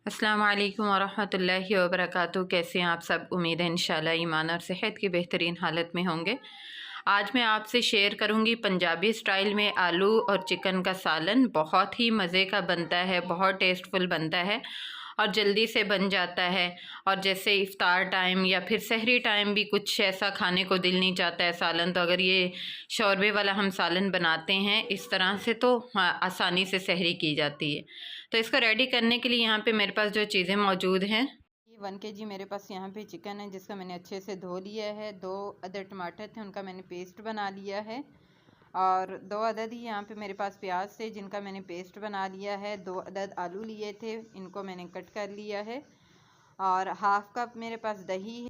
अस्सलाम वालेकुम वरहमतुल्लाहि वबरकातुहू। कैसे हैं आप सब? उम्मीद है इंशाल्लाह ईमान और सेहत की बेहतरीन हालत में होंगे। आज मैं आपसे शेयर करूंगी पंजाबी स्टाइल में आलू और चिकन का सालन। बहुत ही मज़े का बनता है, बहुत टेस्टफुल बनता है और जल्दी से बन जाता है। और जैसे इफ़्तार टाइम या फिर सहरी टाइम भी कुछ ऐसा खाने को दिल नहीं चाहता है सालन, तो अगर ये शोरबे वाला हम सालन बनाते हैं इस तरह से तो आसानी से सहरी की जाती है। तो इसको रेडी करने के लिए यहाँ पे मेरे पास जो चीज़ें मौजूद हैं, 1 kg मेरे पास यहाँ पे चिकन है जिसका मैंने अच्छे से धो लिया है। 2 अदद टमाटर थे, उनका मैंने पेस्ट बना लिया है। और 2 अदद ही यहाँ पे मेरे पास प्याज थे जिनका मैंने पेस्ट बना लिया है। 2 अदद आलू लिए थे, इनको मैंने कट कर लिया है। और हाफ़ कप मेरे पास दही है।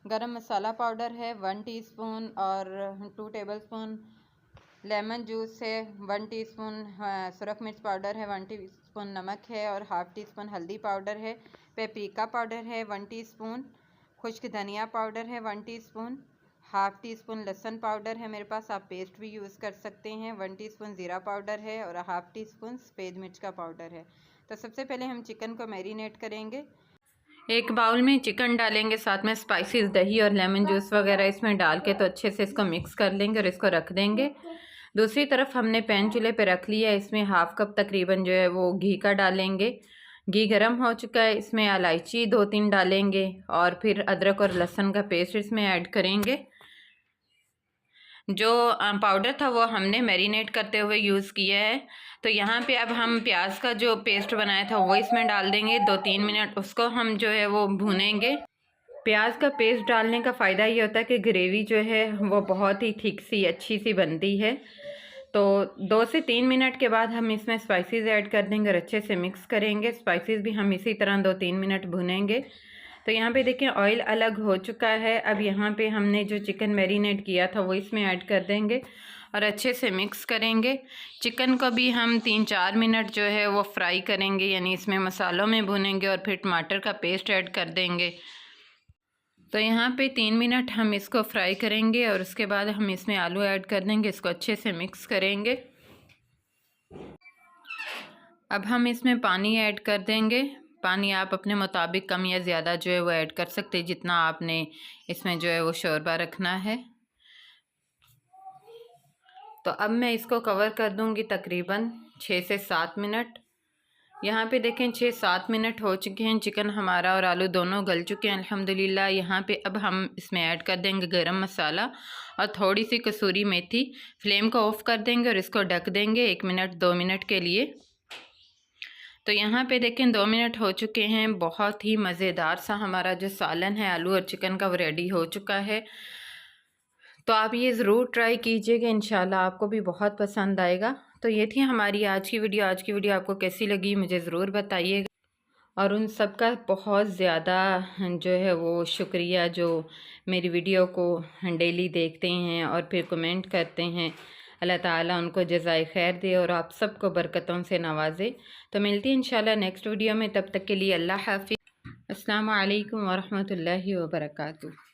गरम मसाला पाउडर है 1 टीस्पून और 2 टेबलस्पून लेमन जूस है 1 टीस्पून। सुरख मिर्च पाउडर है 1 टीस्पून। नमक है और हाफ़ टीस्पून हल्दी पाउडर है। पेपरिका पाउडर है 1 टीस्पून। खुश्क धनिया पाउडर है 1 टीस्पून। हाफ़ टीस्पून लहसुन पाउडर है मेरे पास, आप पेस्ट भी यूज़ कर सकते हैं। 1 टीस्पून ज़ीरा पाउडर है और हाफ़ टीस्पून सफ़ेद मिर्च का पाउडर है। तो सबसे पहले हम चिकन को मैरिनेट करेंगे। एक बाउल में चिकन डालेंगे, साथ में स्पाइसेस, दही और लेमन जूस वगैरह इसमें डाल के तो अच्छे से इसको मिक्स कर लेंगे और इसको रख देंगे। दूसरी तरफ हमने पैन चूल्हे पे रख लिया है, इसमें हाफ़ कप तकरीबन जो है वो घी का डालेंगे। घी गरम हो चुका है, इसमें इलायची 2-3 डालेंगे और फिर अदरक और लहसुन का पेस्ट इसमें ऐड करेंगे। जो पाउडर था वो हमने मैरिनेट करते हुए यूज़ किया है। तो यहाँ पे अब हम प्याज का जो पेस्ट बनाया था वो इसमें डाल देंगे। 2-3 मिनट उसको हम जो है वो भूनेंगे। प्याज का पेस्ट डालने का फ़ायदा ये होता है कि ग्रेवी जो है वो बहुत ही थिक सी अच्छी सी बनती है। तो 2 से 3 मिनट के बाद हम इसमें स्पाइसेस ऐड कर देंगे और अच्छे से मिक्स करेंगे। स्पाइसेस भी हम इसी तरह 2-3 मिनट भुनेंगे। तो यहाँ पे देखिए ऑयल अलग हो चुका है। अब यहाँ पे हमने जो चिकन मैरिनेट किया था वो इसमें ऐड कर देंगे और अच्छे से मिक्स करेंगे। चिकन को भी हम 3-4 मिनट जो है वो फ्राई करेंगे, यानी इसमें मसालों में भुनेंगे और फिर टमाटर का पेस्ट ऐड कर देंगे। तो यहाँ पे 3 मिनट हम इसको फ्राई करेंगे और उसके बाद हम इसमें आलू ऐड कर देंगे, इसको अच्छे से मिक्स करेंगे। अब हम इसमें पानी ऐड कर देंगे। पानी आप अपने मुताबिक कम या ज़्यादा जो है वो ऐड कर सकते हैं, जितना आपने इसमें जो है वो शोरबा रखना है। तो अब मैं इसको कवर कर दूँगी तकरीबन 6 से 7 मिनट। यहाँ पे देखें 6-7 मिनट हो चुके हैं, चिकन हमारा और आलू दोनों गल चुके हैं अल्हम्दुलिल्लाह। यहाँ पे अब हम इसमें ऐड कर देंगे गरम मसाला और थोड़ी सी कसूरी मेथी। फ्लेम को ऑफ़ कर देंगे और इसको ढक देंगे 1 मिनट 2 मिनट के लिए। तो यहाँ पे देखें 2 मिनट हो चुके हैं। बहुत ही मज़ेदार सा हमारा जो सालन है आलू और चिकन का वो रेडी हो चुका है। तो आप ये ज़रूर ट्राई कीजिएगा, इंशाल्लाह आपको भी बहुत पसंद आएगा। तो ये थी हमारी आज की वीडियो। आज की वीडियो आपको कैसी लगी मुझे ज़रूर बताइएगा। और उन सब का बहुत ज़्यादा जो है वो शुक्रिया जो मेरी वीडियो को डेली देखते हैं और फिर कमेंट करते हैं। अल्लाह ताला उनको जज़ाए खैर दे और आप सबको बरकतों से नवाजे। तो मिलती है इंशाल्लाह नेक्स्ट वीडियो में, तब तक के लिए अल्लाह हाफ़िज़। अस्सलामु अलैकुम वरहमतुल्लाहि वबरकातुहू।